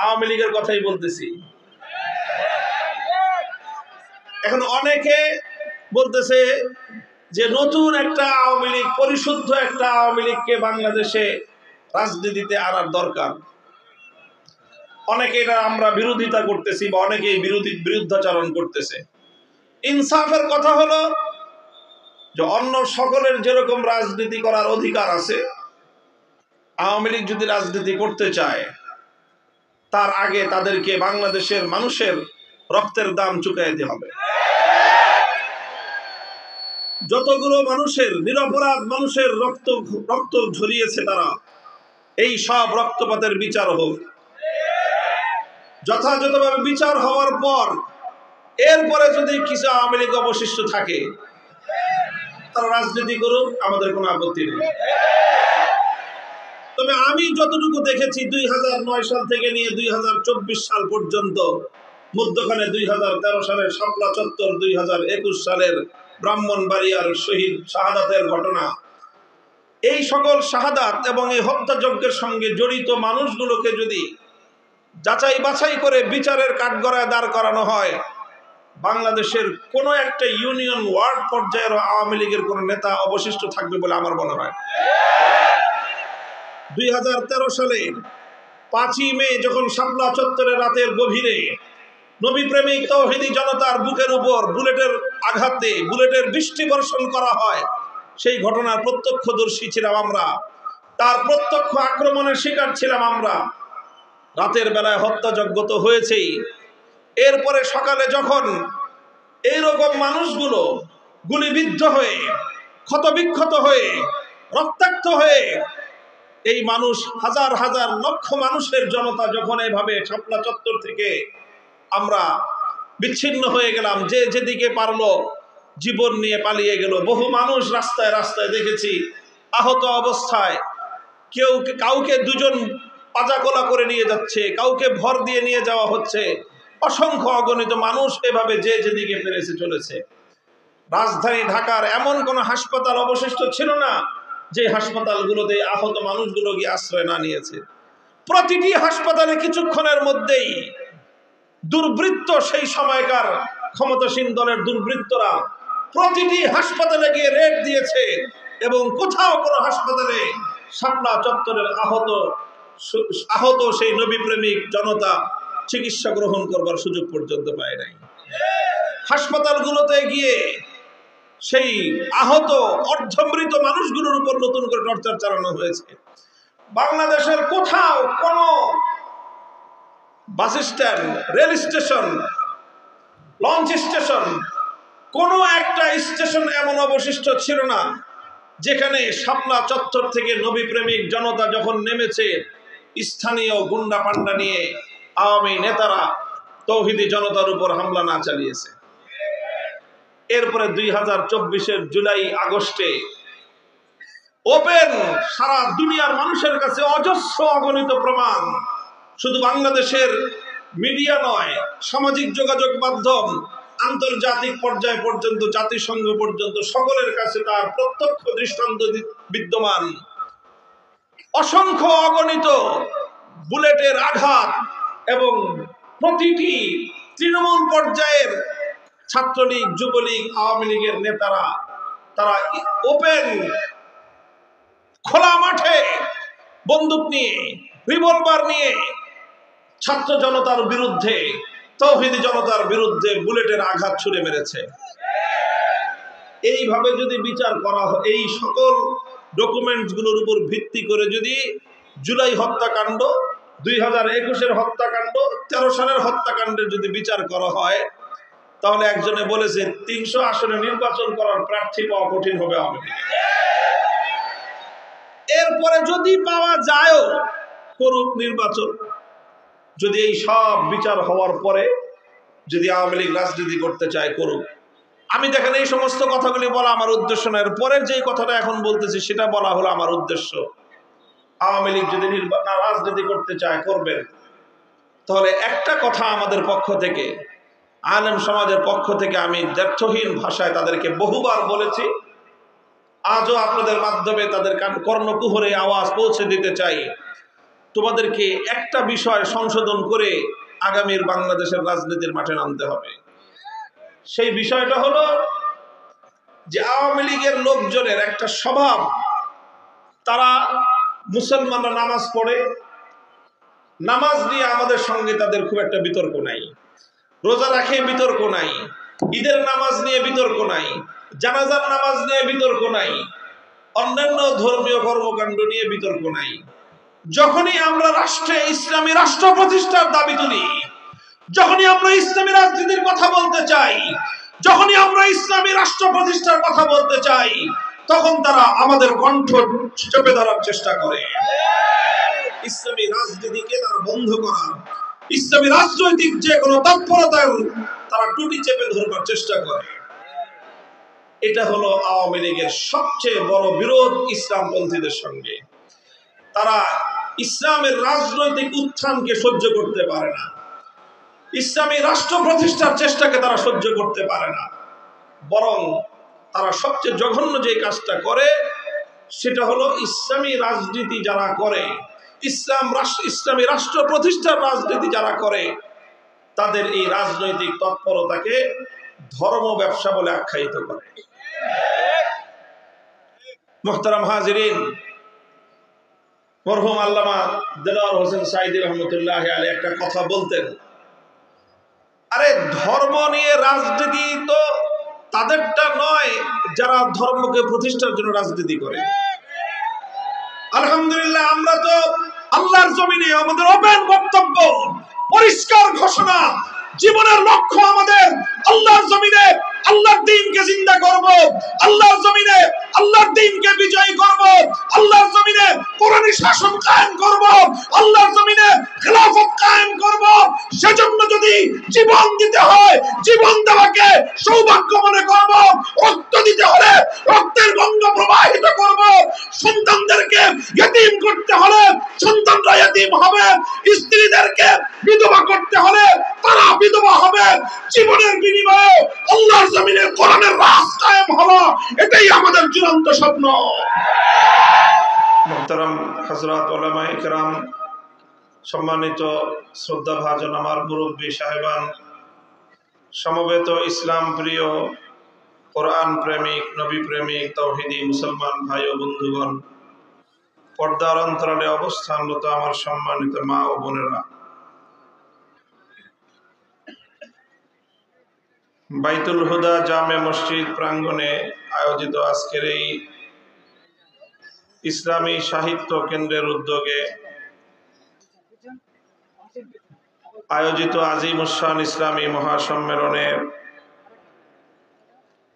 আওয়ামী লীগের কথাই বলতেছি। এখন অনেকে বলতেছে যে নতুন একটা আওয়ামী লীগ, পরিশুদ্ধ একটা আওয়ামী লীগকে বাংলাদেশে রাজনীতিতে আনার দরকার। অনেকে এটা আমরা বিরোধিতা করতেছি বা অনেকেই বিরুদ্ধাচরণ করতেছে। ইনসাফের কথা হলো যে অন্য সকলের যেরকম রাজনীতি করার অধিকার আছে, আওয়ামী লীগ যদি রাজনীতি করতে চায় তার আগে তাদেরকে বাংলাদেশের মানুষের রক্তের দাম চুকাইতে হবে। যতগুলো মানুষের, নিরপরাধ মানুষের রক্ত ঝরিয়েছে তারা, এই সব রক্তপাতের বিচার হোক। যথাযথভাবে বিচার হওয়ার পর এরপরে যদি কিছু আওয়ামী লীগ অবশিষ্ট থাকে তারা রাজনীতি করুক, আমাদের কোনো আপত্তি নেই। তবে আমি যতটুকু দেখেছি 2009 সাল থেকে নিয়ে 2024 সাল পর্যন্ত, মধ্যখানে 2013 সালের শাপলা চত্বর, 2021 সালের ব্রাহ্মণবাড়িয়ার শহীদ শাহাদাতের ঘটনা, এই সকল শাহাদাত এবং এই হত্যাযজ্ঞের সঙ্গে জড়িত মানুষগুলোকে যদি যাচাই বাছাই করে বিচারের কাঠগড়ায় দাঁড় করানো হয়, বাংলাদেশের কোনো একটা ইউনিয়ন ওয়ার্ড পর্যায়ের আওয়ামী লীগের কোনো নেতা অবশিষ্ট থাকবে বলে আমার মনে হয়। 2013 সালের 5ই মে যখন শাপলা চত্বরে রাতের গভীরে নবী প্রেমিক তৌহিদি জনতার বুকের উপর বুলেটের আঘাতে বুলেটের বৃষ্টি বর্ষণ করা হয়, সেই ঘটনার প্রত্যক্ষদর্শী ছিলাম আমরা, তার প্রত্যক্ষ আক্রমণের শিকার ছিলাম আমরা। রাতের বেলায় হত্যাযজ্ঞ তো হয়েছেই, এরপরে সকালে যখন এইরকম মানুষগুলো গুলিবিদ্ধ হয়ে, ক্ষতবিক্ষত হয়ে, রক্তাক্ত হয়ে, এই মানুষ হাজার হাজার লক্ষ মানুষের জনতা যখন এভাবে শাপলা চত্বর থেকে আমরা বিচ্ছিন্ন হয়ে গেলাম, যে যেদিকে পারলো জীবন নিয়ে পালিয়ে গেল। বহু মানুষ রাস্তায় রাস্তায় দেখেছি আহত অবস্থায়, কাউকে দুজন পাজাকোলা করে নিয়ে যাচ্ছে, কাউকে ভর দিয়ে নিয়ে যাওয়া হচ্ছে। অসংখ্য অগণিত মানুষ এভাবে যে যেদিকে পেরেছে চলেছে। রাজধানী ঢাকার এমন কোন হাসপাতাল অবশিষ্ট ছিল না যে হাসপাতালগুলোতে আহত মানুষগুলো গিয়ে আশ্রয় না নিয়েছে। প্রতিটি হাসপাতালে কিছুক্ষণের মধ্যেই দুর্বৃত্ত, সেই সময়কার ক্ষমতাসীন দলের দুর্বৃত্তরা প্রতিটি হাসপাতালে গিয়ে রেড দিয়েছে এবং কোথাও কোনো হাসপাতালে শাপলা চত্বরের আহত সেই নবী প্রেমিক জনতা চিকিৎসা গ্রহণ করবার সুযোগ পর্যন্ত পায় নাই। হাসপাতালগুলোতে গিয়ে সেই আহত অর্ধমৃত মানুষগুলোর উপর নতুন করে টর্চার চালানো হয়েছে। বাংলাদেশের কোথাও কোনো bus stand, rail station, launch station, কোনো একটা স্টেশন এমন অবশিষ্ট ছিল না যেখানে শাপলা চত্বর থেকে নবী প্রেমিক জনতা যখন নেমেছে, স্থানীয় গুন্ডা পান্ডা নিয়ে আওয়ামী নেতারা তৌহিদি জনতার উপর হামলা না চালিয়েছে। এরপরে 2024-এর জুলাই আগস্টে ওপেন সারা দুনিয়ার মানুষের কাছে অজস্র অগণিত প্রমাণ, শুধু বাংলাদেশের মিডিয়া নয়, সামাজিক যোগাযোগ মাধ্যম, আন্তর্জাতিক পর্যায় পর্যন্ত, জাতিসংঘ পর্যন্ত সকলের কাছে তার প্রত্যক্ষ দৃষ্টান্ত বিদ্যমান। অসংখ্য অগণিত বুলেটের আঘাত এবং প্রতিটি তৃণমূল পর্যায়ের ছাত্রলীগ, যুবলীগ, আওয়ামী লীগের নেতারা তারা ওপেন খোলা মাঠে বন্দুক নিয়ে, রিভলভার নিয়ে ছাত্র জনতার বিরুদ্ধে, তৌহিদি জনতার বিরুদ্ধে বুলেটের আঘাত ছুড়ে মেরেছে। এইভাবে যদি বিচার করা হয়, এই সকল ডকুমেন্টস গুলোর উপর ভিত্তি করে যদি জুলাই হত্যাকাণ্ড, 2021-এর হত্যাকাণ্ড, 13 সালের হত্যাকাণ্ডের যদি বিচার করা হয়, তাহলে একজনে বলেছে 300 আসনে নির্বাচন করার প্রার্থী পাওয়া কঠিন হবে আওয়ামী লীগ। এরপরে যদি পাওয়া যায় করুক নির্বাচন। যদি এই সব বিচার হওয়ার পরে যদি আওয়ামী লীগ রাজনীতি করতে চায় করুক। আমি দেখেন এই সমস্ত কথাগুলি বলা আমার উদ্দেশ্য নয়, পরের যে কথাটা এখন বলতেছি সেটা বলা হলো আমার উদ্দেশ্য। আওয়ামী লীগ যদি রাজনীতি করতে চায় করবেন, তাহলে একটা কথা আমাদের পক্ষ থেকে, আলেম সমাজের পক্ষ থেকে আমি দ্ব্যর্থহীন ভাষায় তাদেরকে বহুবার বলেছি, আজও আপনাদের মাধ্যমে তাদের কর্ণকুহরে আওয়াজ পৌঁছে দিতে চাই। তোমাদেরকে একটা বিষয় সংশোধন করে আগামীর বাংলাদেশের রাজনীতির মাঠে নামতে হবে। সেই বিষয়টা হলো যে আওয়ামী লীগের লোকজনের একটা স্বভাব, তারা মুসলমানরা নামাজ পড়ে, নামাজ নিয়ে আমাদের সঙ্গে তাদের খুব একটা বিতর্ক নাই, রোজা রাখে বিতর্ক নাই, ঈদের নামাজ নিয়ে বিতর্ক নাই, জানাজার নামাজ নিয়ে বিতর্ক নাই, অন্যান্য ধর্মীয় কর্মকাণ্ড নিয়ে বিতর্ক নাই। যখনই আমরা রাষ্ট্রে ইসলামী রাষ্ট্র প্রতিষ্ঠার দাবি তুলি, যখনই আমরা ইসলামী রাজনীতির কথা বলতে চাই, যখনই আমরা ইসলামী রাষ্ট্র প্রতিষ্ঠার কথা বলতে চাই, তখন তারা আমাদের কণ্ঠ চেপে ধরার চেষ্টা করে। ইসলামী রাজনীতিকে তারা বন্ধ করার, ইসলামী রাজনৈতিক যে কোনো তৎপরতার তারা টুটি চেপে ধরবার চেষ্টা করে। এটা হলো আওয়ামী লীগের সবচেয়ে বড় বিরোধ ইসলামপন্থীদের সঙ্গে। তারা ইসলামের রাজনৈতিক উত্থানকে সহ্য করতে পারে না, ইসলামী রাষ্ট্র প্রতিষ্ঠার চেষ্টাকে তারা সহ্য করতে পারে না। বরং তারা সবচেয়ে জঘন্য যে কাজটা করে সেটা হলো ইসলামী রাজনীতি যারা করে, ইসলামী রাষ্ট্র প্রতিষ্ঠার রাজনীতি যারা করে, তাদের এই রাজনৈতিক তৎপরতাকে ধর্ম ব্যবসা বলে আখ্যায়িত করে। মুহতারাম হাজিরিন, মরহুম আল্লামা দেলোয়ার হোসেন সাঈদী রহমতুল্লাহি আলাইহি একটা কথা বলতেন, আরে ধর্ম নিয়ে রাজনীতি তো তাদেরটা নয় যারা ধর্মকে প্রতিষ্ঠার জন্য রাজনীতি করে। আলহামদুলিল্লাহ, আমরা তো আল্লাহর জমিনে আমাদের ওপেন বক্তব্য, পরিষ্কার ঘোষণা, জীবনের লক্ষ্য আমাদের আল্লাহর জমিনে আল্লাহর দ্বীনকে জিন্দা করব, আল্লাহর জমিনে আল্লাহর দ্বীনকে বিজয়ী করব, আল্লাহর জমিনে কোরআনী শাসন কায়েম করব, আল্লাহর জমিনে খেলাফত কায়েম করব। সেজন্য যদি জীবন দিতে হয়, জীবন দেওয়াকে সৌভাগ্য মনে করব, রক্ত দিতে হলে রক্তের গঙ্গা প্রবাহিত করব, সন্তানদেরকে ইতিম করতে হলে সন্তানরা ইতিম হবে, স্ত্রীদেরকে বিধবা করতে হলে তারা বিধবা হবে। জীবনের বিনিময়ে আল্লাহর জমিনে কোরআনের রাজ কায়েম হলো, এটাই আমাদের চূড়ান্ত স্বপ্ন। মুহতারাম হযরত উলামায়ে কেরাম, সম্মানিত শ্রদ্ধাভাজন আমার মুরব্বী সাহেবান, সমবেত ইসলাম প্রিয়, কোরআন প্রেমিক, নবী প্রেমিক, তাওহীদি মুসলমান ভাই ও বন্ধুগণ, পর্দার অন্তরালে অবস্থানরত আমার সম্মানিত মা ও বোনেরা, বাইতুল হুদা জামে মসজিদ প্রাঙ্গণে আয়োজিত আজকের এই ইসলামী সাহিত্য কেন্দ্রের উদ্যোগে আয়োজিত আজিমুশান ইসলামী মহাসম্মেলনের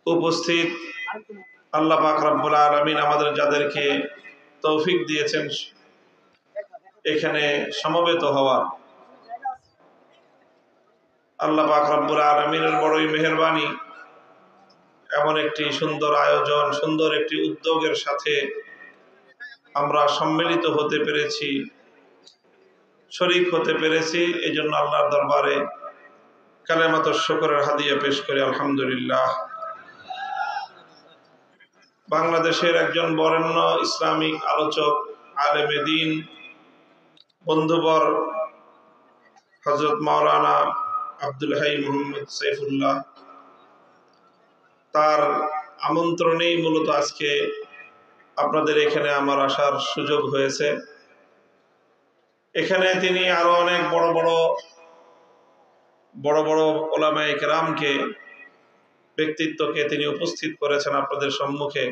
উপস্থিত আল্লাহ পাক রব্বুল আলামিন আমাদের যাদেরকে তৌফিক দিয়েছেন এখানে সমবেত হওয়ার, আল্লাহ পাক রব্বুল আলামিনের বড়ই মেহেরবানি। এমন একটি সুন্দর আয়োজন, সুন্দর একটি উদ্যোগের সাথে আমরা সম্মিলিত হতে পেরেছি, শরীক হতে পেরেছি। এই জন্য আল্লাহর দরবারে কালেমাতুশ শুকরের হাদিয়া পেশ করি আলহামদুলিল্লাহ। বাংলাদেশের একজন বরেণ্য ইসলামিক আলোচক, আলেমে দ্বীন, বন্ধুবর হযরত মাওলানা আব্দুল হাই মুহাম্মদ সাইফুল্লাহ, তার আমন্ত্রণেই মূলত আজকে আপনাদের এখানে আমার আসার সুযোগ হয়েছে। এখানে তিনি আরো অনেক বড় বড় উলামায়ে কেরামকে, ব্যক্তিত্বকে তিনি উপস্থিত করেছেন আপনাদের সম্মুখে।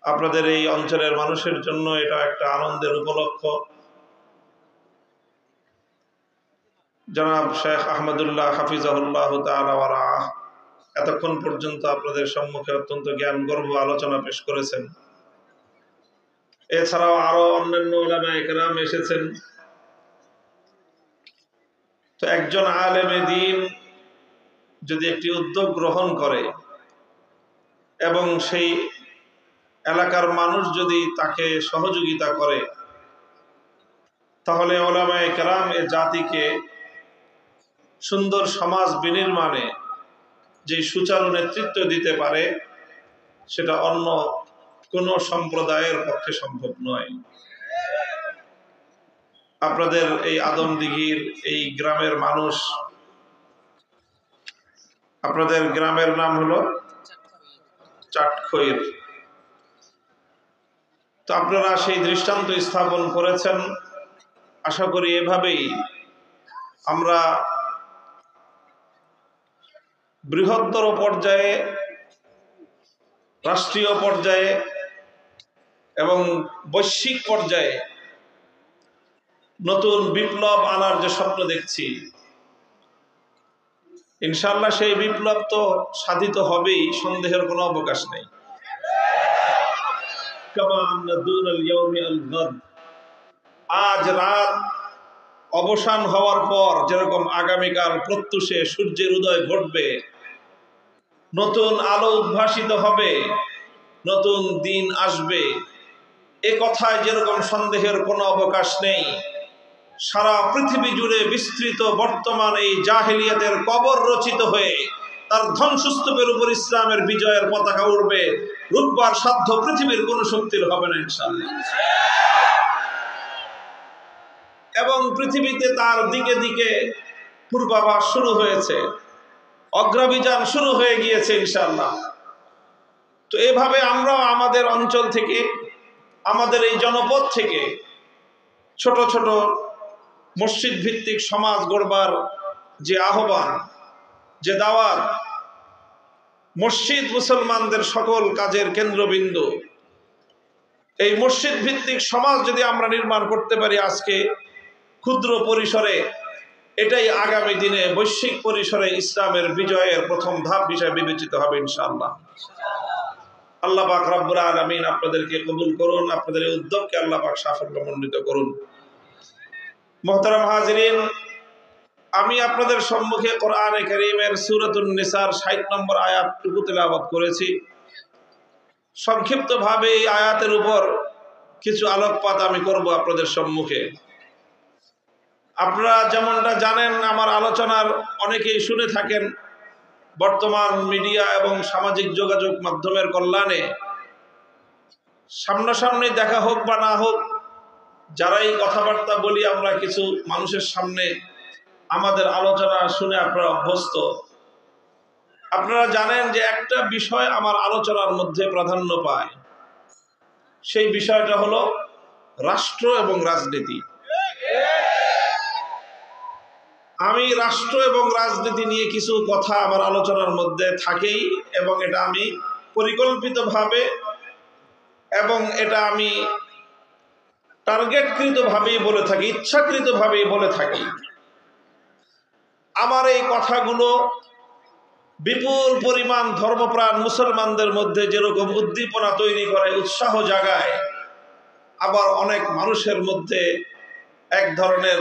আপনাদের এই অঞ্চলের মানুষের জন্য এটা একটা আনন্দের উপলক্ষ। জনাব শেখ আহমদুল্লাহ হাফিজাহুল্লাহ তাআলা ওয়া রাআহ এতক্ষণ পর্যন্ত আপনাদের সম্মুখে অত্যন্ত জ্ঞানগর্ভ আলোচনা পেশ করেছেন। এছাড়াও আরো অন্যান্য উলামায়ে কেরাম এসেছেন। তো একজন আলেমে দ্বীন যদি একটি উদ্যোগ গ্রহণ করে এবং সেই এলাকার মানুষ যদি তাকে সহযোগিতা করে, তাহলে উলামায়ে কেরাম এ জাতিকে সুন্দর সমাজ বিনির্মাণে যে সুচারু নেতৃত্ব দিতে পারে, সেটা অন্য কোনো সম্প্রদায়ের পক্ষে সম্ভব নয়। আপনাদের এই আদমদিঘির এই গ্রামের মানুষ, আপনাদের গ্রামের নাম হলো চাটখইর। তো আপনারা সেই দৃষ্টান্ত স্থাপন করেছেন। আশা করি এভাবেই আমরা বৃহত্তর পর্যায়ে, রাষ্ট্রীয় পর্যায়ে এবং বৈশ্বিক পর্যায়ে নতুন বিপ্লব আনার যে স্বপ্ন দেখছি, ইনশাআল্লাহ সেই বিপ্লব তো সাধিত হবেই, সন্দেহের কোনো অবকাশ নেই। আজ রাত অবসান হওয়ার পর যেরকম আগামীকাল প্রত্যুষে সূর্যের উদয় ঘটবে, নতুন আলো উদ্ভাসিত হবে, নতুন দিন আসবে, এ কথায় যেরকম সন্দেহের কোনো অবকাশ নেই, সারা পৃথিবী জুড়ে বিস্তৃত বর্তমান এই জাহেলিয়াতের কবর রচিত হয়ে তার ধ্বংসস্তূপের উপর ইসলামের বিজয়ের পতাকা উঠবে। রুখবার সাধ্য পৃথিবীর কোন শক্তির হবে না ইনশাআল্লাহ। এবং পৃথিবীতে তার দিকে দিকে পূর্বাভাস শুরু হয়েছে, অগ্রাভিযান শুরু হয়ে গিয়েছে ইনশাআল্লাহ। তো এভাবে আমরাও আমাদের অঞ্চল থেকে, আমাদের এই জনপদ থেকে ছোট ছোট মসজিদ ভিত্তিক সমাজ গড়বার যে আহ্বান, যে দাওয়াত, মসজিদ মুসলমানদের সকল কাজের কেন্দ্রবিন্দু, এই মসজিদ ভিত্তিক সমাজ যদি আমরা নির্মাণ করতে পারি আজকে ক্ষুদ্র পরিসরে, এটাই আগামী দিনে বৈশ্বিক পরিসরে ইসলামের বিজয়ের প্রথম ধাপ হিসেবে বিবেচিত হবে ইনশাআল্লাহ। আল্লাহ পাক রব্বুল আলামিন আপনাদেরকে কবুল করুন, আপনাদের এই উদ্যোগকে আল্লাহ পাক সাফল্যমণ্ডিত করুন। মুহতারাম হাজিরিন, আমি আপনাদের সম্মুখে কোরআনে কারীমের সূরাতুন নিসার ৬০ নম্বর আয়াতটুকু তেলাওয়াত করেছি। সংক্ষিপ্তভাবে এই আয়াতের উপর কিছু আলোকপাত আমি করব আপনাদের সম্মুখে। আপনারা যেমনটা জানেন, আমার আলোচনার অনেকেই শুনে থাকেন, বর্তমান মিডিয়া এবং সামাজিক যোগাযোগ মাধ্যমের কল্যাণে সামনাসামনি দেখা হোক বা না হোক, যারাই কথাবার্তা বলি আমরা কিছু মানুষের সামনে আমাদের আলোচনা শুনে আপনারা অভ্যস্ত। আপনারা জানেন যে একটা বিষয় আমার আলোচনার মধ্যে প্রাধান্য পায়, সেই বিষয়টা হলো রাষ্ট্র এবং রাজনীতি। আমি রাষ্ট্র এবং রাজনীতি নিয়ে কিছু কথা আমার আলোচনার মধ্যে থাকেই, এবং এটা আমি পরিকল্পিতভাবে এবং এটা আমি টার্গেটকৃতভাবেই বলে থাকি, ইচ্ছাকৃতভাবেই বলে থাকি। আমার এই কথাগুলো বিপুল পরিমাণ ধর্মপ্রাণ মুসলমানদের মধ্যে যেরকম উদ্দীপনা তৈরি করে, উৎসাহ জাগায়, আবার অনেক মানুষের মধ্যে এক ধরনের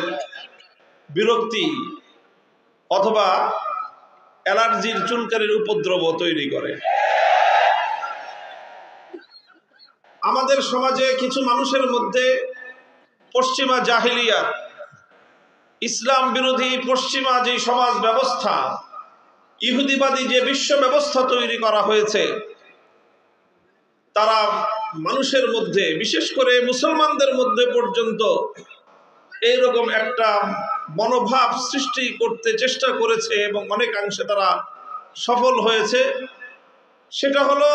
বিরক্তি অথবা অ্যালার্জির চুলকানির উপদ্রব তৈরি করে। আমাদের সমাজে কিছু মানুষের মধ্যে পশ্চিমা জাহিলিয়াত, ইসলাম বিরোধী পশ্চিমা যে সমাজ ব্যবস্থা, ইহুদিবাদী যে বিশ্ব ব্যবস্থা তৈরি করা হয়েছে, তারা মানুষের মধ্যে, বিশেষ করে মুসলমানদের মধ্যে পর্যন্ত এইরকম একটা মনোভাব সৃষ্টি করতে চেষ্টা করেছে এবং অনেকাংশে তারা সফল হয়েছে। সেটা হলো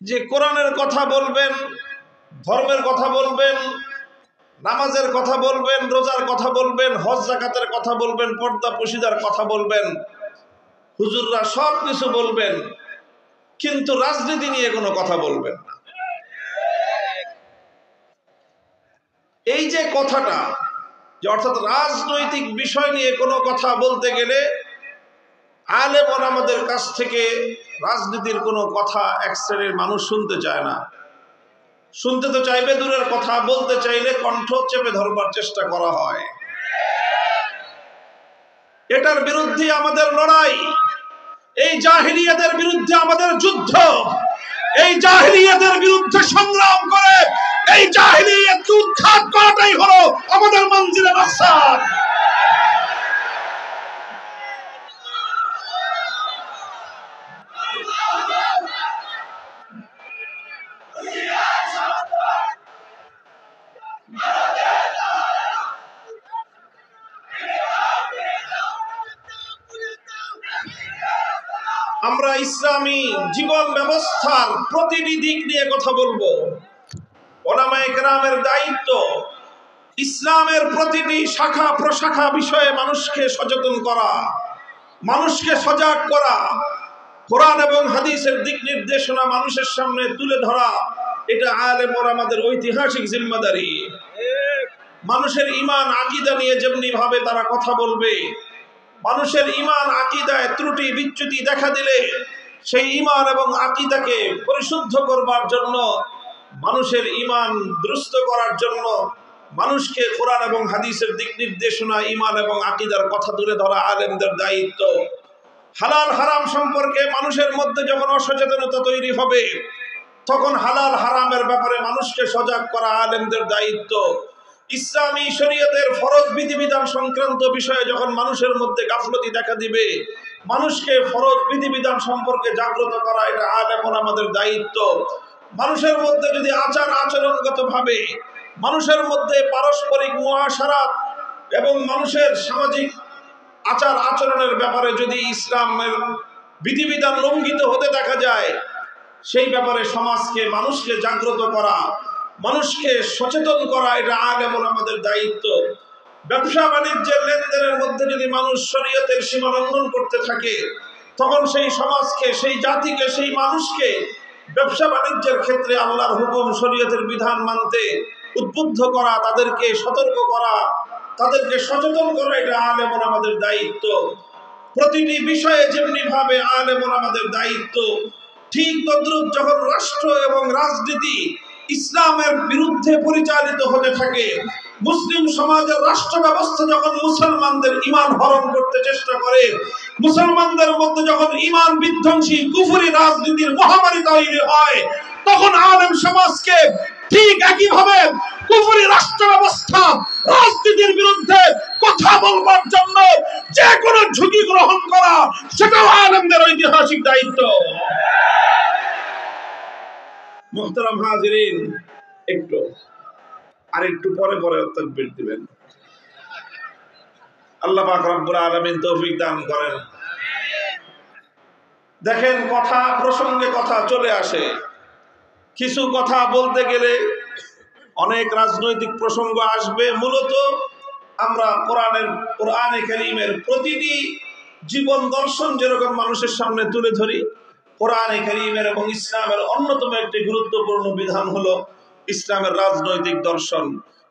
যে কোরআনের কথা বলবেন, ধর্মের কথা বলবেন, নামাজের কথা বলবেন, রোজার কথা বলবেন, হজ যাকাতের কথা বলবেন, পর্দা পশিদার কথা বলবেন, হুজুররা সব কিছু বলবেন, কিন্তু রাজনীতি নিয়ে কোনো কথা বলবেন না। এই যে কথাটা, যে অর্থাৎ রাজনৈতিক বিষয় নিয়ে কোনো কথা বলতে গেলে আলেম ওলামাদের কাছ থেকে রাজনীতির কোনো কথা এক শ্রেণীর মানুষ শুনতে চায় না। শুনতে তো চাইবে দূরের কথা, বলতে চাইলে কণ্ঠ চেপে ধরবার চেষ্টা করা হয়। এটার বিরুদ্ধে আমাদের লড়াই, এই জাহিলিয়াতের বিরুদ্ধে আমাদের যুদ্ধ, এই জাহিলিয়াতের বিরুদ্ধে সংগ্রাম করে এই জাহিলিয়াতকে উৎখাত করাটাই হলো আমাদের মঞ্জিলের মাকসাদ। আমরা ইসলামী জীবন ব্যবস্থার প্রতিটি দিক নিয়ে কথা বলবো। উলামায়ে কেরামের দায়িত্ব ইসলামের প্রতিটি শাখা প্রশাখা বিষয়ে মানুষকে সচেতন করা, মানুষকে সজাগ করা, কোরআন এবং হাদিসের দিক নির্দেশনা মানুষের সামনে তুলে ধরা। এটা আলেম ওলামাদের ঐতিহাসিক জিম্মাদারি। মানুষের ঈমান আকীদা নিয়ে যেমনি ভাবে তারা কথা বলবে, মানুষের ঈমান আকীদায় ত্রুটি বিচ্যুতি দেখা দিলে সেই ঈমান এবং আকীদাকে পরিশুদ্ধ করবার জন্য, মানুষের ঈমান দুরুস্ত করার জন্য মানুষকে কোরআন এবং হাদিসের দিক নির্দেশনা, ঈমান এবং আকীদার কথা তুলে ধরা আলেমদের দায়িত্ব। হালাল হারাম সম্পর্কে মানুষের মধ্যে যখন অসচেতনতা তৈরি হবে, তখন হালাল হারামের ব্যাপারে মানুষকে সজাগ করা আলেমদের দায়িত্ব। ইসলামী শরীয়তের ফরজ বিধিবিধান সংক্রান্ত বিষয়ে যখন মানুষের মধ্যে গাফলতি দেখা দিবে, মানুষকে ফরজ বিধিবিধান সম্পর্কে জাগ্রত করা এটা আলেম ওলামাদের দায়িত্ব। মানুষের মধ্যে যদি আচার আচরণগত ভাবে, মানুষের মধ্যে পারস্পরিক মুআশারাত এবং মানুষের সামাজিক আচার আচরণের ব্যাপারে যদি ইসলামের বিধিবিধান লঙ্ঘিত হতে দেখা যায়, সেই ব্যাপারে সমাজকে মানুষকে জাগ্রত করা, মানুষকে সচেতন করা এটা আলেম ওলামাদের দায়িত্ব। ব্যবসা বাণিজ্যের লেনদেনের মধ্যে যদি মানুষ শরীয়তের সীমা লঙ্ঘন করতে থাকে, তখন সেই সমাজকে, সেই জাতিকে, সেই মানুষকে ব্যবসা বাণিজ্যের ক্ষেত্রে আল্লাহর হুকুম শরীয়তের বিধান মানতে উদ্বুদ্ধ করা, তাদেরকে সতর্ক করা, তাদেরকে সচেতন করা এটা আলেম ওলামাদের দায়িত্ব। প্রতিটি বিষয়ে যেমনি ভাবে আলেম ওলামাদের দায়িত্ব, ঠিক তদ্রুপ যখন রাষ্ট্র এবং রাজনীতি ইসলামের বিরুদ্ধে পরিচালিত হতে থাকে, মুসলিম সমাজের রাষ্ট্র ব্যবস্থা যখন মুসলমানদের ঈমান হরণ করতে চেষ্টা করে, মুসলমানদের মধ্যে যখন ঈমান বিধ্বংসী কুফরি রাজনীতির মহামারী তৈরি হয়, তখন আলেম সমাজকে ঠিক একইভাবে কুফরি রাষ্ট্র ব্যবস্থা রাজনীতির বিরুদ্ধে কথা বলবার জন্য যে কোনো ঝুঁকি গ্রহণ করা, সেটাও আলেমদের ঐতিহাসিক দায়িত্ব। মুহতারাম হাজিরিন, একটু পরে তাকবীর দিবেন। আল্লাহ পাক রব্বুল আলামিন তৌফিক দান করেন। দেখেন, কথা প্রসঙ্গে কথা চলে আসে, কিছু কথা বলতে গেলে অনেক রাজনৈতিক প্রসঙ্গ আসবে। মূলত আমরা কোরআনে কারীমের প্রতিটি জীবন দর্শন যেরকম মানুষের সামনে তুলে ধরি, কোরআনে কারীমের এবং ইসলামের অন্যতম একটি গুরুত্বপূর্ণ বিধান হলো ইসলামের রাজনৈতিক দর্শন,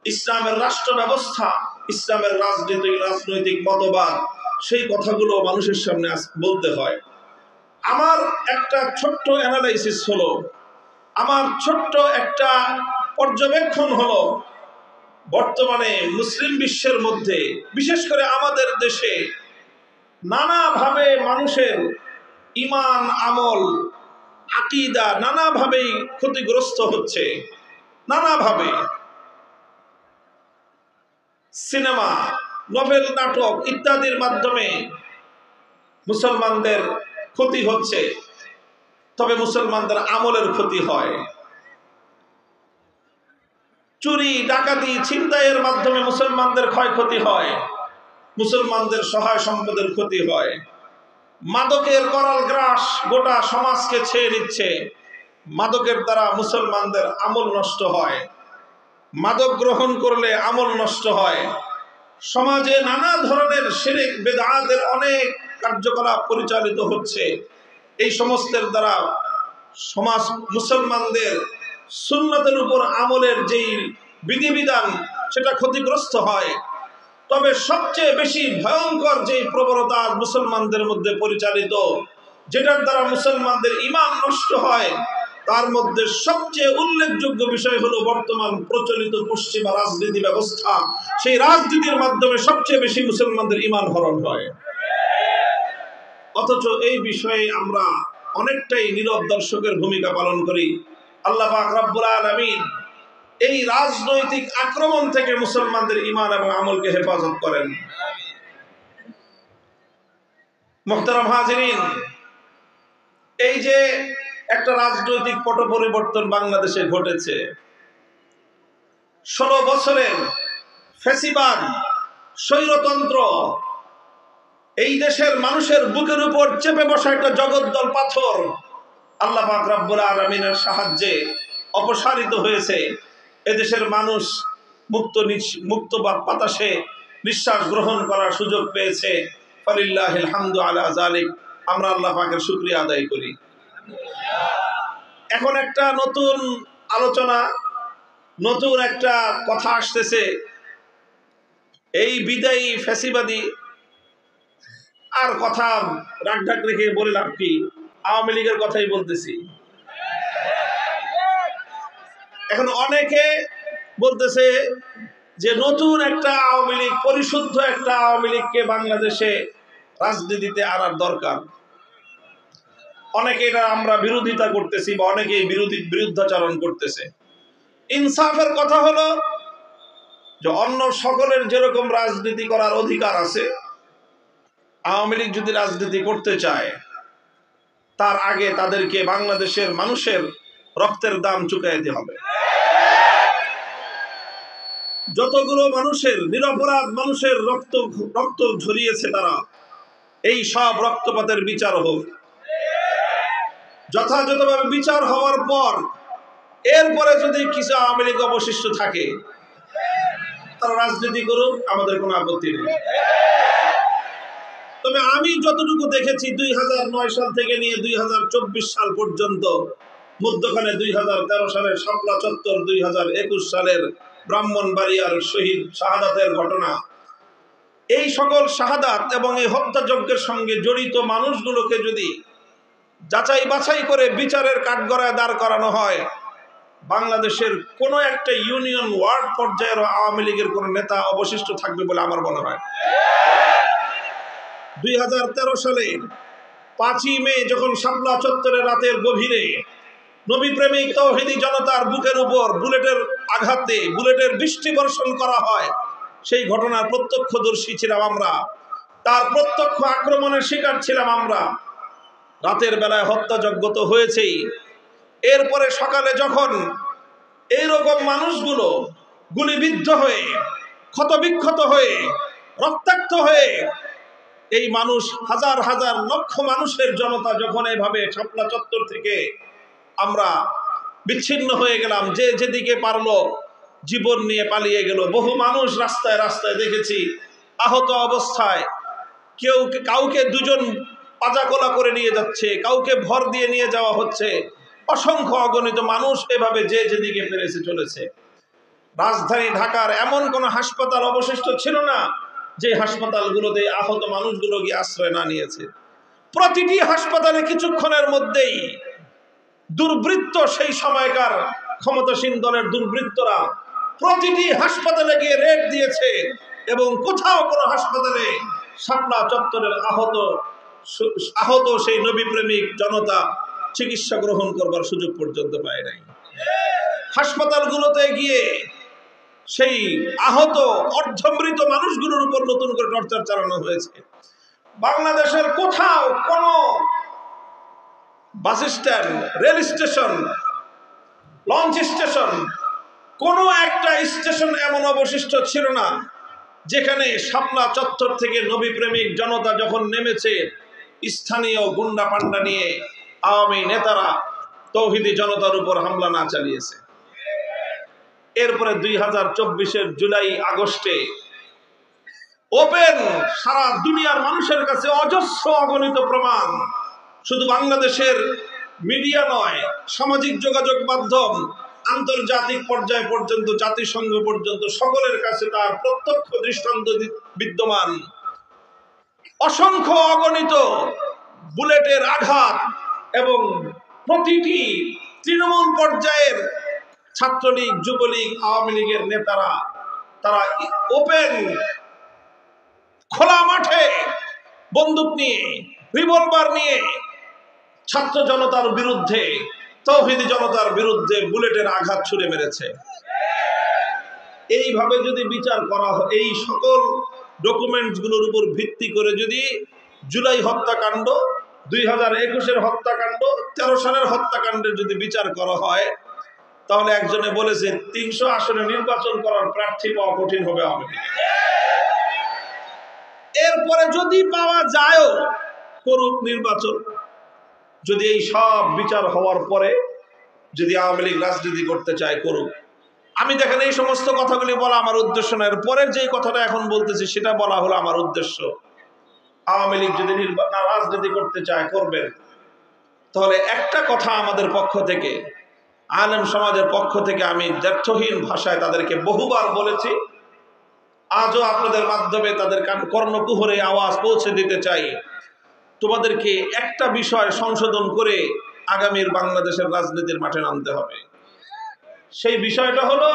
ইসলামের রাষ্ট্র ব্যবস্থা, ইসলামের রাজনৈতিক মতবাদ, সেই কথাগুলো মানুষের সামনে বলতে হয়। আমার একটা ছোট্ট অ্যানালাইসিস হলো, আমার ছোট্ট একটা পর্যবেক্ষণ হলো, বর্তমানে মুসলিম বিশ্বের মধ্যে, বিশেষ করে আমাদের দেশে, নানাভাবে মানুষের ঈমান, আমল, আকীদা নানাভাবেই ক্ষতিগ্রস্ত হচ্ছে। নানাভাবে সিনেমা, নভেল, নাটক ইত্যাদির মাধ্যমে মুসলমানদের ক্ষতি হচ্ছে, তবে মুসলমানদের আমলের ক্ষতি হয়। চুরি, ডাকাতি, ছিনতাইয়ের মাধ্যমে মুসলমানদের ক্ষয়ক্ষতি হয়, মুসলমানদের সহায় সম্পদের ক্ষতি হয়। মাদকের করাল গ্রাস গোটা সমাজকে ছেয়ে নিচ্ছে, মাদকের দ্বারা মুসলমানদের আমল নষ্ট হয়, মাদক গ্রহণ করলে আমল নষ্ট হয়। সমাজে নানা ধরনের শিরক বেদাতের অনেক কার্যকলাপ পরিচালিত হচ্ছে। এই সমস্তের দ্বারা সমাজ মুসলমানদের সুন্নতের উপর আমলের যেই বিধিবিধান, সেটা ক্ষতিগ্রস্ত হয়। তবে সবচেয়ে বেশি ভয়ঙ্কর যে প্রবণতা মুসলমানদের মধ্যে পরিচালিত, যেটার দ্বারা মুসলমানদের ঈমান নষ্ট হয়, তার মধ্যে সবচেয়ে উল্লেখযোগ্য বিষয় হলো বর্তমান প্রচলিত পশ্চিমা রাজনীতি ব্যবস্থা। সেই রাজনীতির মাধ্যমে সবচেয়ে বেশি মুসলমানদের ঈমান হরণ হয়। অথচ এই বিষয়ে আমরা অনেকটাই নীরব দর্শকের ভূমিকা পালন করি। আল্লাহ পাক রব্বুল আলামিন এই রাজনৈতিক আক্রমণ থেকে মুসলমানদের ঈমান এবং আমলকে হেফাজত করেন। মুহতারাম হাজিরিন, এই যে একটা রাজনৈতিক পট পরিবর্তন বাংলাদেশে ঘটেছে, 16 বছরের ফ্যাসিবাদ, স্বৈরতন্ত্র, এই দেশের মানুষের বুকের উপর চেপে বসা একটা জগদ্দল পাথর আল্লাহ পাক রব্বুল আলামিনের সাহায্যে অপসারিত হয়েছে। এদেশের মানুষ মুক্ত বাতাসে নিঃশ্বাস গ্রহণ করার সুযোগ পেয়েছে। ফালিল্লাহিল হামদু আলা যালিক। আমরা আল্লাহ পাকের শুকরিয়া আদায় করি। এখন একটা নতুন আলোচনা, নতুন একটা কথা আসতেছে। এই বিদায়ী ফ্যাসিবাদী আর কথা রাগঢাক রেখে বলে লাভ কি, আওয়ামী লীগের কথাই বলতেছি। এখন অনেকে বলতেছে যে নতুন একটা আওয়ামী লীগ, পরিশুদ্ধ একটা আওয়ামী লীগকে বাংলাদেশে রাজনীতিতে আনার দরকার। অনেকে এটা আমরা বিরোধিতা করতেছি বা অনেকেই বিরুদ্ধাচরণ করতেছে। ইনসাফের কথা হলো যে অন্য সকলের যেরকম রাজনীতি করার অধিকার আছে, আওয়ামী লীগ যদি রাজনীতি করতে চায় তার আগে তাদেরকে বাংলাদেশের মানুষের রক্তের দাম চুকাইতে হবে। যতগুলো মানুষের, নিরপরাধ মানুষের রক্ত ঝরিয়েছে তারা, এই সব রক্তপাতের বিচার হোক। যথাযথভাবে বিচার হওয়ার পর এরপরে যদি কিছু আওয়ামী লীগ অবশিষ্ট থাকে তারা রাজনীতি করুক, আমাদের কোনো আপত্তি নেই। তবে আমি যতটুকু দেখেছি 2009 সাল থেকে নিয়ে 2024 সাল পর্যন্ত, মধ্যখানে 2013 সালের শাপলা চত্বর, 2021 সালের ব্রাহ্মণবাড়িয়ার শহীদ শাহাদাতের ঘটনা, এই সকল শাহাদাত এবং এই হত্যাযজ্ঞের সঙ্গে জড়িত মানুষগুলোকে যদি যাচাই বাছাই করে বিচারের কাঠগড়ায় দাঁড় করানো হয়, বাংলাদেশের কোন একটা ইউনিয়ন ওয়ার্ড পর্যায়ের আওয়ামী লীগের কোন নেতা অবশিষ্ট থাকবে বলে আমার মনে হয়। 2013 সালের 5ই মে যখন শাপলা চত্বরে রাতের গভীরে নবী প্রেমিক তৌহিদি জনতার বুকের উপর বুলেটের আঘাতে বুলেটের বৃষ্টি বর্ষণ করা হয়, সেই ঘটনার প্রত্যক্ষদর্শী ছিলাম আমরা, তার প্রত্যক্ষ আক্রমণের শিকার ছিলাম আমরা। রাতের বেলায় হত্যাযজ্ঞ তো হয়েছেই, এরপরে সকালে যখন এইরকম মানুষগুলো গুলিবিদ্ধ হয়ে, ক্ষতবিক্ষত হয়ে, রক্তাক্ত হয়ে, এই মানুষ হাজার হাজার লক্ষ মানুষের জনতা যখন এভাবে শাপলা চত্বর থেকে আমরা বিচ্ছিন্ন হয়ে গেলাম, যে যেদিকে পারলো জীবন নিয়ে পালিয়ে গেল। বহু মানুষ রাস্তায় রাস্তায় দেখেছি আহত অবস্থায়, কাউকে দুজন পাজাকোলা করে নিয়ে যাচ্ছে, কাউকে ভর দিয়ে নিয়ে যাওয়া হচ্ছে। অসংখ্য অগণিত মানুষ এভাবে যে যেদিকে পেরেছে চলেছে। রাজধানী ঢাকার এমন কোন হাসপাতাল অবশিষ্ট ছিল না যে হাসপাতালগুলোতে আহত মানুষগুলো গিয়ে আশ্রয় না নিয়েছে। প্রতিটি হাসপাতালে কিছুক্ষণের মধ্যেই দুর্বৃত্ত, সেই সময়কার ক্ষমতাসীন দলের দুর্বৃত্তরা প্রতিটি হাসপাতালে গিয়ে রেড দিয়েছে এবং কোথাও কোনো হাসপাতালে শাপলা চত্বরের আহত সেই নবী প্রেমিক জনতা চিকিৎসা গ্রহণ করবার সুযোগ পর্যন্ত পায় নাই। হাসপাতালগুলোতে গিয়ে সেই আহত অর্ধমৃত মানুষগুলোর উপর নতুন করে টর্চার চালানো হয়েছে। বাংলাদেশের কোথাও কোনো bus stand, rail station, launch station, কোনো একটা স্টেশন এমন অবশিষ্ট ছিল না যেখানে শাপলা চত্বর থেকে নবী প্রেমিক জনতা যখন নেমেছে, স্থানীয় গুন্ডা পান্ডা নিয়ে আওয়ামী নেতারা তৌহিদি জনতার উপর হামলা না চালিয়েছে। এরপরে 2024-এর জুলাই আগস্টে ওপেন সারা দুনিয়ার মানুষের কাছে অজস্র অগণিত প্রমাণ, শুধু বাংলাদেশের মিডিয়া নয়, সামাজিক যোগাযোগ মাধ্যম, আন্তর্জাতিক পর্যায় পর্যন্ত, জাতিসংঘ পর্যন্ত সকলের কাছে তার প্রত্যক্ষ দৃষ্টান্ত বিদ্যমান। অসংখ্য অগণিত বুলেটের আঘাত এবং প্রতিটি তৃণমূল পর্যায়ের ছাত্রলীগ, যুবলীগ, আওয়ামী লীগের নেতারা তারা ওপেন খোলা মাঠে বন্দুক নিয়ে, রিভলভার নিয়ে ছাত্র জনতার বিরুদ্ধে, তৌহিদি জনতার বিরুদ্ধে বুলেটের আঘাত ছুড়ে মেরেছে। এইভাবে যদি বিচার করা হয়, এই সকল ডকুমেন্টস গুলোর উপর ভিত্তি করে যদি জুলাই হত্যাকাণ্ড, 2021-এর হত্যাকাণ্ড, 13 সালের হত্যাকাণ্ডের যদি বিচার করা হয়, তাহলে একজনে বলেছে 300 আসনে নির্বাচন করার প্রার্থী পাওয়া কঠিন হবে আওয়ামী লীগে। এর এরপরে যদি পাওয়া যায়ও করুক নির্বাচন, যদি এই সব বিচার হওয়ার পরে যদি আওয়ামী লীগ রাজনীতি করতে চায় করুক। আমি দেখেন এই সমস্ত কথাগুলি বলা আমার উদ্দেশ্য না, এর পরের যে কথাটা এখন বলতেছি সেটা বলা হলো আমার উদ্দেশ্য। আওয়ামী লীগ যদি রাজনীতি করতে চায় করবেন, তাহলে একটা কথা আমাদের পক্ষ থেকে, আলেম সমাজের পক্ষ থেকে আমি দ্ব্যর্থহীন ভাষায় তাদেরকে বহুবার বলেছি, আজও আপনাদের মাধ্যমে তাদের কর্ণকুহরে আওয়াজ পৌঁছে দিতে চাই। তোমাদেরকে একটা বিষয় সংশোধন করে আগামীর বাংলাদেশের রাজনীতির মাঠে নামতে হবে। সেই বিষয়টা হলো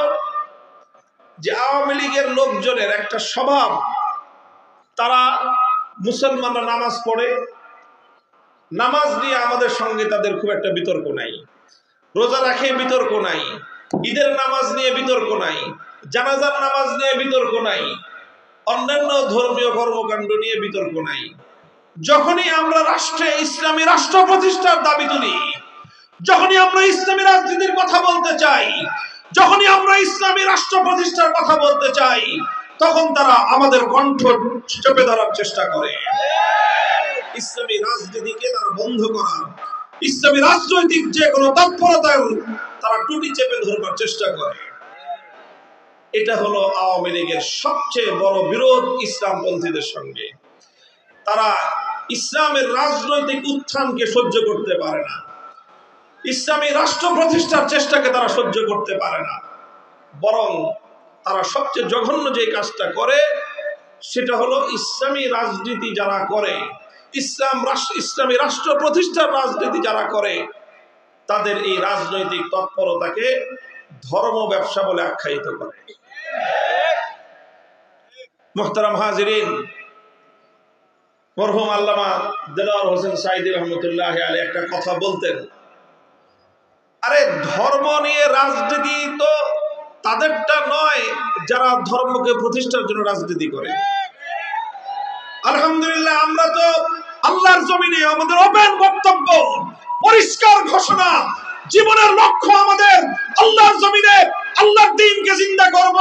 যে আওয়ামী লীগের লোকজনের একটা স্বভাব, তারা মুসলমানরা নামাজ পড়ে, নামাজ নিয়ে আমাদের সঙ্গে তাদের খুব একটা বিতর্ক নাই, রোজা রাখে বিতর্ক নাই, ঈদের নামাজ নিয়ে বিতর্ক নাই, জানাজার নামাজ নিয়ে বিতর্ক নাই, অন্যান্য ধর্মীয় কর্মকাণ্ড নিয়ে বিতর্ক নাই। যখনই আমরা রাষ্ট্রে ইসলামী রাষ্ট্র প্রতিষ্ঠার দাবি তুলি, যখনই আমরা ইসলামী রাজনীতির কথা বলতে চাই, যখনই আমরা ইসলামী রাষ্ট্র প্রতিষ্ঠার কথা বলতে চাই, তখন তারা আমাদের কণ্ঠ চেপে ধরার চেষ্টা করে। ইসলামী রাজনীতিকে তারা বন্ধ করার, ইসলামী রাজনৈতিক যে কোনো তৎপরতার তারা টুটি চেপে ধরবার চেষ্টা করে। এটা হলো আওয়ামী লীগের সবচেয়ে বড় বিরোধ ইসলামপন্থীদের সঙ্গে। তারা ইসলামের রাজনৈতিক উত্থানকে সহ্য করতে পারে না, ইসলামী রাষ্ট্র প্রতিষ্ঠার চেষ্টাকে তারা সহ্য করতে পারে না। বরং তারা সবচেয়ে জঘন্য যে কাজটা করে সেটা হলো ইসলামী রাজনীতি যারা করে, ইসলামী রাষ্ট্র প্রতিষ্ঠার রাজনীতি যারা করে, তাদের এই রাজনৈতিক তৎপরতাকে ধর্ম ব্যবসা বলে আখ্যায়িত করে। মুহতারাম হাজিরিন, মরহুম আল্লামা দেলোয়ার হোসেন সাঈদী রহমতুল্লাহ আলাইহি একটা কথা বলতেন, আরে ধর্ম নিয়ে রাজনীতি তো তাদেরটা নয় যারা ধর্মকে প্রতিষ্ঠার জন্য রাজনীতি করে। আলহামদুলিল্লাহ, আমরা তো আল্লাহর জমিনে আমাদের ওপেন বক্তব্য, পরিষ্কার ঘোষণা, জীবনের লক্ষ্য আমাদের আল্লাহর জমিনে আল্লাহর দ্বীনকে জিন্দা করব,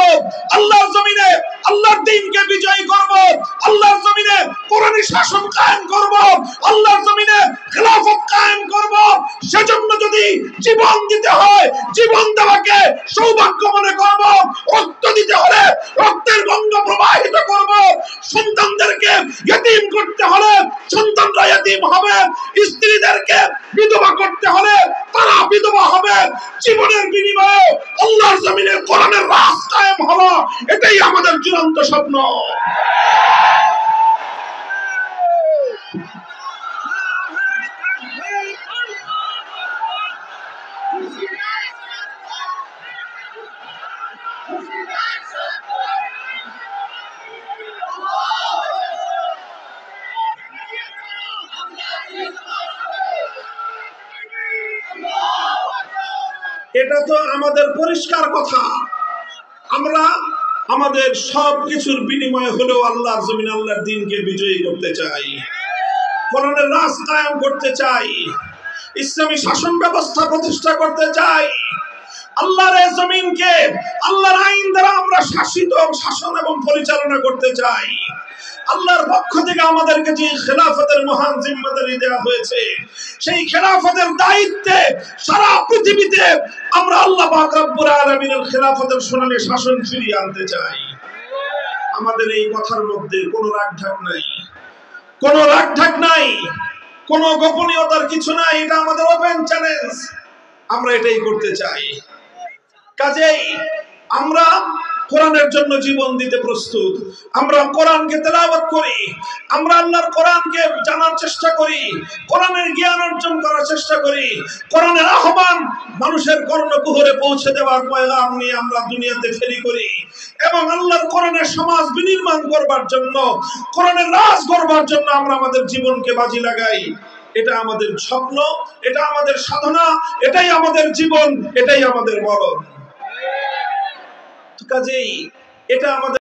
আল্লাহর জমিনে আল্লাহর দ্বীনকে বিজয়ী করব, আল্লাহর জমিনে কোরআনী শাসন কায়েম করব, আল্লাহর জমিনে খেলাফত কায়েম করব। সেজন্য যদি জীবন দিতে হয়, জীবন দেওয়াকে সৌভাগ্য মনে করব, রক্ত দিতে হলে রক্তের গঙ্গা প্রবাহিত করব, সন্তানদেরকে ইতিম করতে হলে সন্তানরা ইতিম হবে, স্ত্রীদেরকে বিধবা করতে হলে তারা বিধবা হবে। জীবনের বিনিময়ে আল্লাহর জমিনে কোরআনের রাজ কায়েম হওয়া, এটাই আমাদের চূড়ান্ত স্বপ্ন। এটা তো আমাদের পরিষ্কার কথা। আমরা আমাদের সব কিছুর বিনিময়ে হলেও আল্লাহর জমিন আল্লাহর দ্বীনকে বিজয়ী করতে চাই, কোরআনের রাজ কায়েম করতে চাই, ইসলামী শাসন ব্যবস্থা প্রতিষ্ঠা করতে চাই। আল্লাহর এই জমিনকে আল্লাহর আইন দ্বারা আমরা শাসন এবং পরিচালনা করতে চাই। আল্লাহর পক্ষ থেকে আমাদেরকে যে খেলাফতের মহান জিম্মাদারি দেওয়া হয়েছে, সেই খেলাফতের দায়িত্বে সারা পৃথিবীতে আমরা আল্লাহ পাক রব্বুল আলামিনের খেলাফতের সোনালী শাসন ফিরিয়ে আনতে চাই। আমাদের এই কথার মধ্যে কোনো রাগঢাক নাই, কোনো রাগঢাক নাই, কোনো গোপনীয়তার কিছু নাই। এটা আমাদের ওপেন চ্যালেঞ্জ, আমরা এটাই করতে চাই। কাজেই আমরা কোরআনের জন্য জীবন দিতে প্রস্তুত। আমরা কোরআনকে তেলাওয়াত করি, আমরা আল্লাহর কোরআনকে জানার চেষ্টা করি, কোরআনের জ্ঞান অর্জন করার চেষ্টা করি, কোরআনের আহ্বান মানুষের কর্ণকুহরে পৌঁছে দেওয়ার পয়গাম নিয়ে আমরা দুনিয়াতে ফেরি করি এবং আল্লাহর কোরআনের সমাজ বিনির্মাণ করবার জন্য, কোরআনের রাজ করবার জন্য আমরা আমাদের জীবনকে বাজি লাগাই। এটা আমাদের স্বপ্ন, এটা আমাদের সাধনা, এটাই আমাদের জীবন, এটাই আমাদের মরণ। কাজেই এটা আমাদের